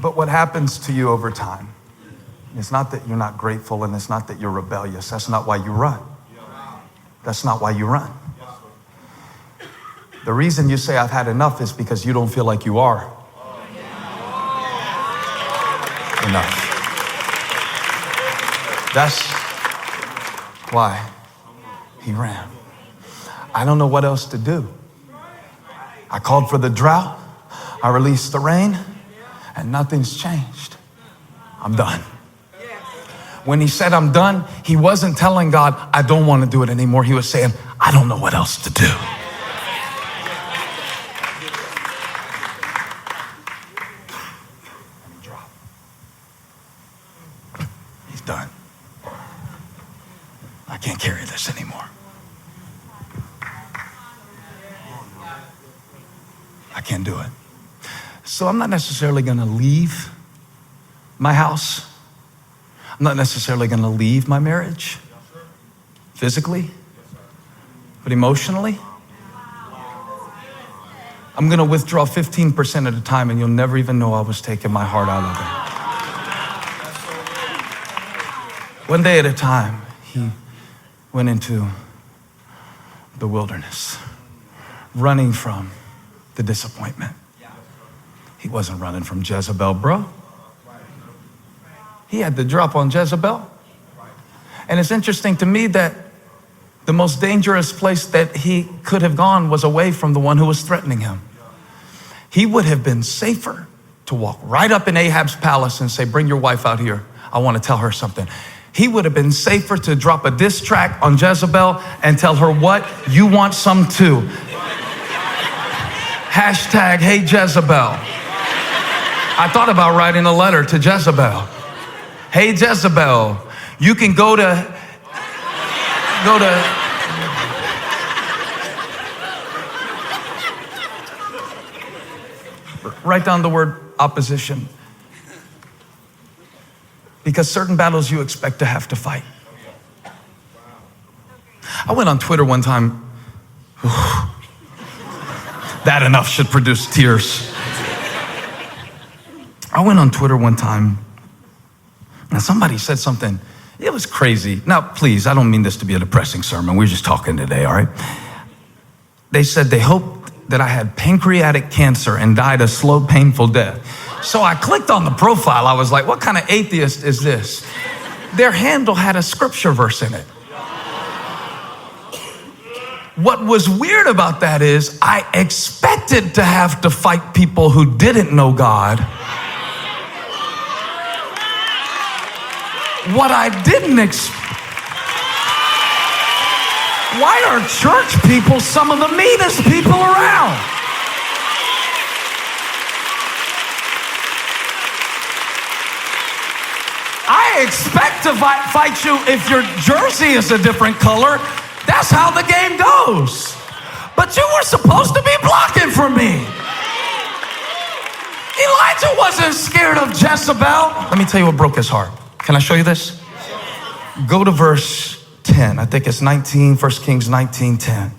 But what happens to you over time, it's not that you're not grateful and it's not that you're rebellious. That's not why you run. That's not why you run. The reason you say I've had enough is because you don't feel like you are enough. That's why he ran. I don't know what else to do. I called for the drought. I released the rain, and nothing's changed. I'm done. When he said I'm done, he wasn't telling God, I don't want to do it anymore. He was saying, I don't know what else to do. He's done. I can't carry this anymore. I can't do it. So I'm not necessarily going to leave my house. I'm not necessarily going to leave my marriage physically, but emotionally. I'm going to withdraw 15% at a time, and you'll never even know I was taking my heart out of it. One day at a time, he went into the wilderness, running from the disappointment. He wasn't running from Jezebel, bro. He had the drop on Jezebel. And it's interesting to me that the most dangerous place that he could have gone was away from the one who was threatening him. He would have been safer to walk right up in Ahab's palace and say, bring your wife out here. I want to tell her something. He would have been safer to drop a diss track on Jezebel and tell her, what? You want some too. Hashtag, hey Jezebel. I thought about writing a letter to Jezebel. Hey Jezebel, you can go to write down the word opposition. Because certain battles you expect to have to fight. I went on Twitter one time. That enough should produce tears. I went on Twitter one time. And somebody said something, it was crazy. Now, please, I don't mean this to be a depressing sermon. We're just talking today, all right? They said they hoped that I had pancreatic cancer and died a slow, painful death. So I clicked on the profile. I was like, what kind of atheist is this? Their handle had a scripture verse in it. What was weird about that is I expected to have to fight people who didn't know God. What I didn't expect. Why are church people some of the meanest people around? I expect to fight you if your jersey is a different color. That's how the game goes. But you were supposed to be blocking for me. Elijah wasn't scared of Jezebel. Let me tell you what broke his heart. Can I show you this? Go to verse 10. I think it's 1 Kings 19:10.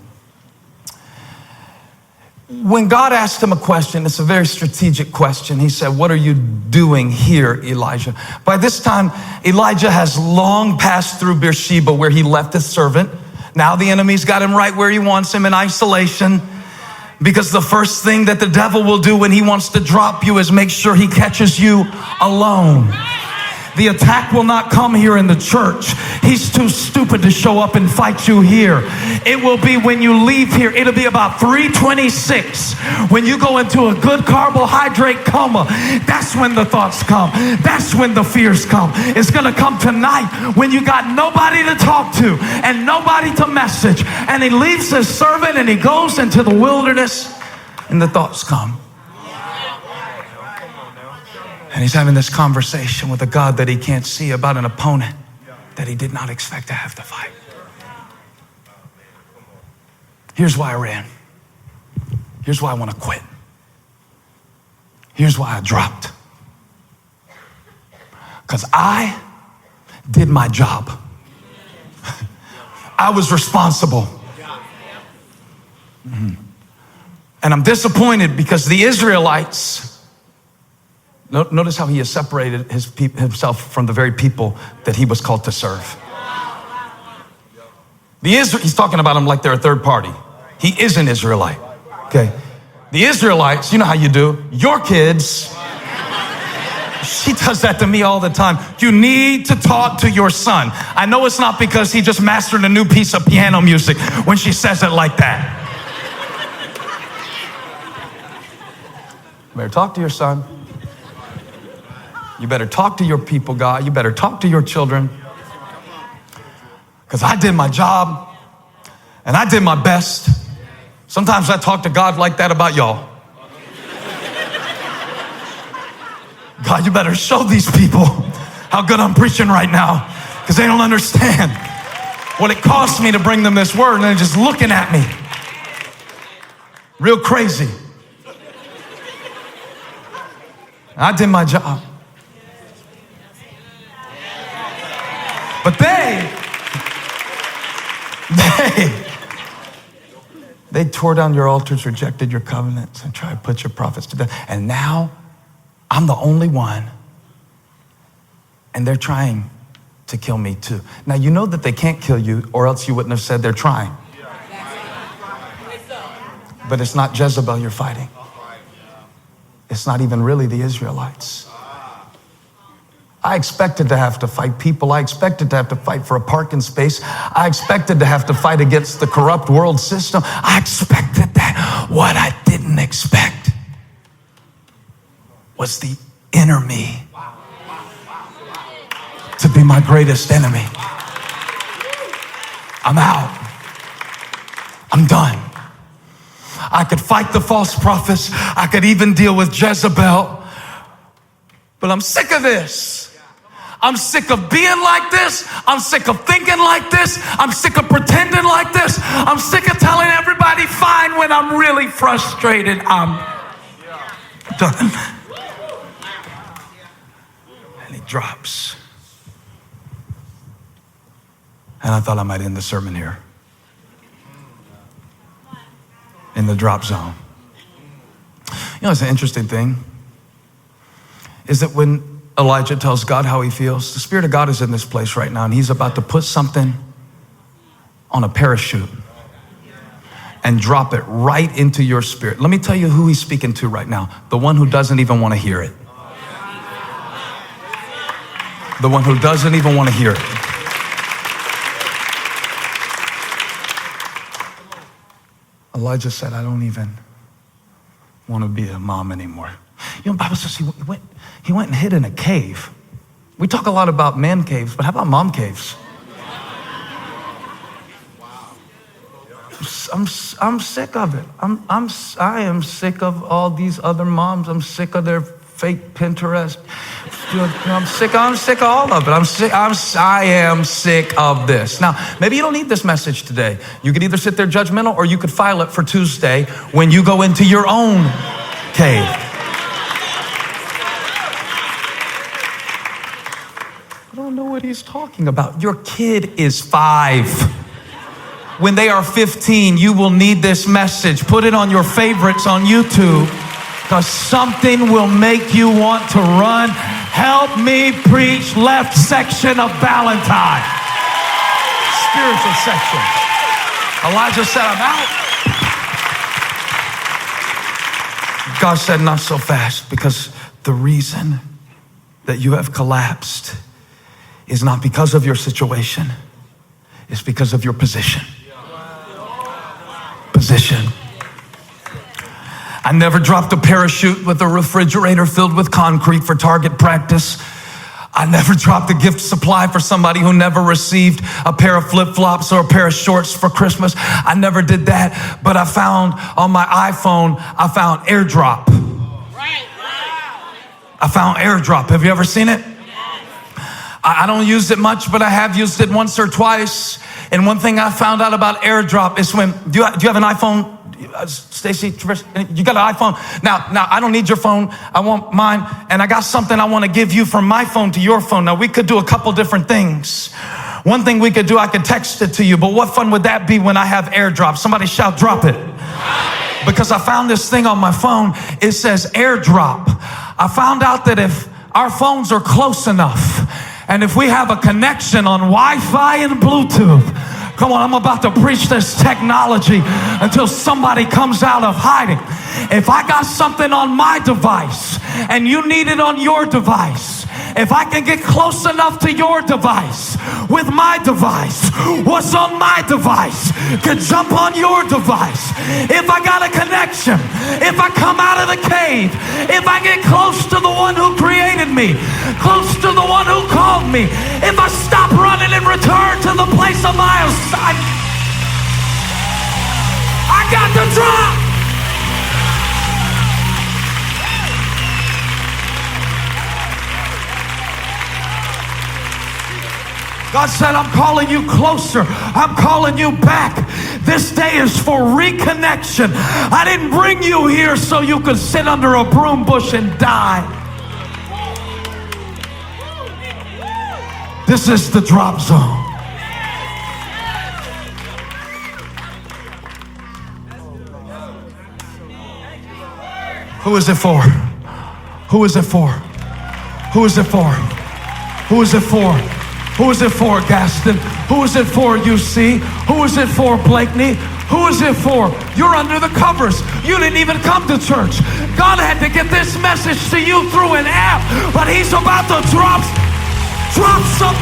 When God asked him a question, it's a very strategic question. He said, what are you doing here, Elijah? By this time, Elijah has long passed through Beersheba where he left his servant. Now the enemy's got him right where he wants him, in isolation. Because the first thing that the devil will do when he wants to drop you is make sure he catches you alone. The attack will not come here in the church. He's too stupid to show up and fight you here. It will be when you leave here. It'll be about 3:26 when you go into a good carbohydrate coma. That's when the thoughts come. That's when the fears come. It's going to come tonight when you got nobody to talk to and nobody to message. And he leaves his servant and he goes into the wilderness and the thoughts come. And he's having this conversation with a God that he can't see about an opponent that he did not expect to have to fight. Here's why I ran. Here's why I want to quit. Here's why I dropped. Because I did my job. I was responsible. And I'm disappointed because the Israelites Notice how he has separated himself from the very people that he was called to serve. He's talking about them like they're a third party. He is an Israelite. Okay. The Israelites, you know how you do. Your kids. She does that to me all the time. You need to talk to your son. I know it's not because he just mastered a new piece of piano music when she says it like that. You better talk to your son. You better talk to your people, God. You better talk to your children. Because I did my job and I did my best. Sometimes I talk to God like that about y'all. God, you better show these people how good I'm preaching right now, because they don't understand what it cost me to bring them this word, and they're just looking at me real crazy. I did my job. But they tore down your altars, rejected your covenants, and tried to put your prophets to death. And now I'm the only one, and they're trying to kill me too. Now, you know that they can't kill you, or else you wouldn't have said they're trying. But it's not Jezebel you're fighting. It's not even really the Israelites. I expected to have to fight people. I expected to have to fight for a parking space. I expected to have to fight against the corrupt world system. I expected that. What I didn't expect was the inner me to be my greatest enemy. I'm out. I'm done. I could fight the false prophets. I could even deal with Jezebel. But I'm sick of this. I'm sick of being like this. I'm sick of thinking like this. I'm sick of pretending like this. I'm sick of telling everybody fine when I'm really frustrated. I'm done. And he drops. And I thought I might end the sermon here, in the drop zone. You know, it's an interesting thing is that when Elijah tells God how he feels, the Spirit of God is in this place right now, and he's about to put something on a parachute and drop it right into your spirit. Let me tell you who he's speaking to right now. The one who doesn't even want to hear it. The one who doesn't even want to hear it. Elijah said, I don't even want to be a mom anymore. You know, the Bible says he went and hid in a cave. We talk a lot about man caves, but how about mom caves? I'm sick of it. I am sick of all these other moms. I'm sick of their fake Pinterest. I'm sick of all of it. I am sick of this. Now, maybe you don't need this message today. You could either sit there judgmental, or you could file it for Tuesday when you go into your own cave. I don't know what he's talking about. Your kid is 5. When they are 15, you will need this message. Put it on your favorites on YouTube, because something will make you want to run. Help me preach left section of Valentine. Spiritual section. Elijah said, I'm out. God said, not so fast, because the reason that you have collapsed is not because of your situation. It's because of your position. Position. I never dropped a parachute with a refrigerator filled with concrete for target practice. I never dropped a gift supply for somebody who never received a pair of flip-flops or a pair of shorts for Christmas. I never did that, but I found on my iPhone, I found AirDrop. I found AirDrop. Have you ever seen it? I don't use it much, but I have used it once or twice. And one thing I found out about AirDrop is when, do you have an iPhone? Stacy, you got an iPhone? Now, I don't need your phone. I want mine. And I got something I want to give you from my phone to your phone. Now, we could do a couple different things. One thing we could do, I could text it to you. But what fun would that be when I have AirDrop? Somebody shout, drop it. Because I found this thing on my phone. It says AirDrop. I found out that if our phones are close enough, and if we have a connection on Wi-Fi and Bluetooth, come on, I'm about to preach this technology until somebody comes out of hiding. If I got something on my device and you need it on your device, if I can get close enough to your device with my device, what's on my device can jump on your device. If I got a connection, if I come out of the cave, if I get close to the one who created me, close to the one who called me, if I stop running and return to the place of my assignment, I got the drop. God said, I'm calling you closer. I'm calling you back. This day is for reconnection. I didn't bring you here so you could sit under a broom bush and die. This is the drop zone. Who is it for? Who is it for? Who is it for? Who is it for? Who is it for, Gaston? Who is it for, UC? Who is it for, Blakeney? Who is it for? You're under the covers. You didn't even come to church. God had to get this message to you through an app, but he's about to drop some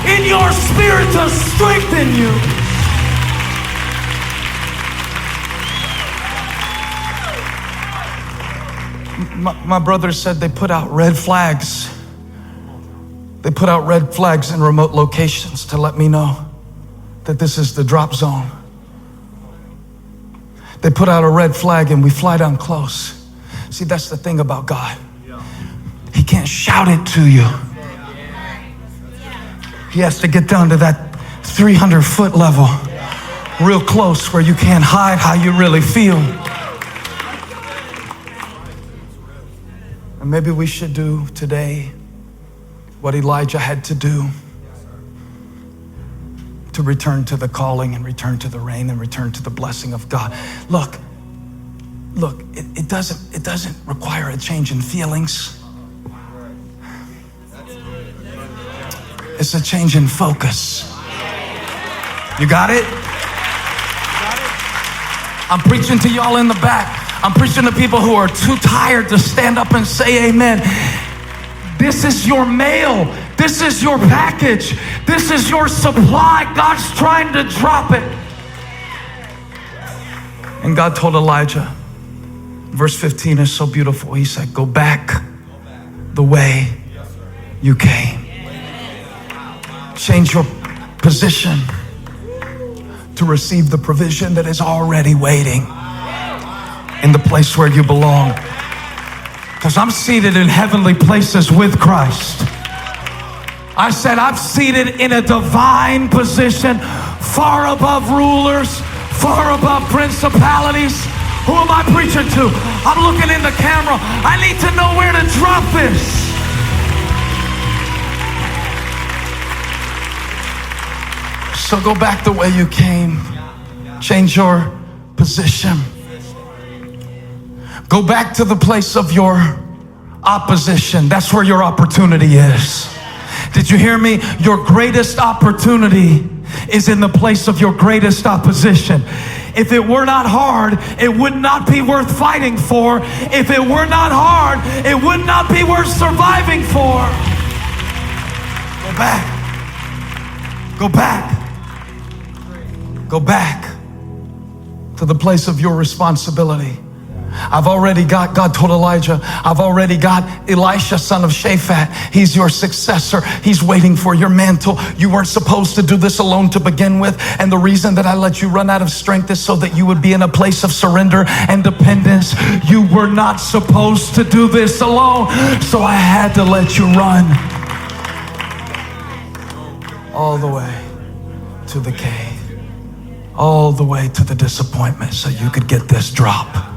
in your spirit to strengthen you. My brother said they put out red flags. They put out red flags in remote locations to let me know that this is the drop zone. They put out a red flag and we fly down close. See, that's the thing about God. He can't shout it to you. He has to get down to that 300-foot level, real close, where you can't hide how you really feel. And maybe we should do today what Elijah had to do to return to the calling and return to the rain and return to the blessing of God. Look, it doesn't require a change in feelings. It's a change in focus. You got it? I'm preaching to y'all in the back. I'm preaching to people who are too tired to stand up and say amen. This is your mail. This is your package. This is your supply. God's trying to drop it. And God told Elijah, verse 15 is so beautiful. He said, go back the way you came. Change your position to receive the provision that is already waiting in the place where you belong. Because I'm seated in heavenly places with Christ. I said I'm seated in a divine position, far above rulers, far above principalities. Who am I preaching to? I'm looking in the camera. I need to know where to drop this. So go back the way you came. Change your position. Go back to the place of your opposition. That's where your opportunity is. Did you hear me? Your greatest opportunity is in the place of your greatest opposition. If it were not hard, it would not be worth fighting for. If it were not hard, it would not be worth surviving for. Go back. Go back. Go back to the place of your responsibility. I've already got, God told Elijah, I've already got Elisha, son of Shaphat. He's your successor. He's waiting for your mantle. You weren't supposed to do this alone to begin with. And the reason that I let you run out of strength is so that you would be in a place of surrender and dependence. You were not supposed to do this alone. So I had to let you run all the way to the cave, all the way to the disappointment so you could get this drop.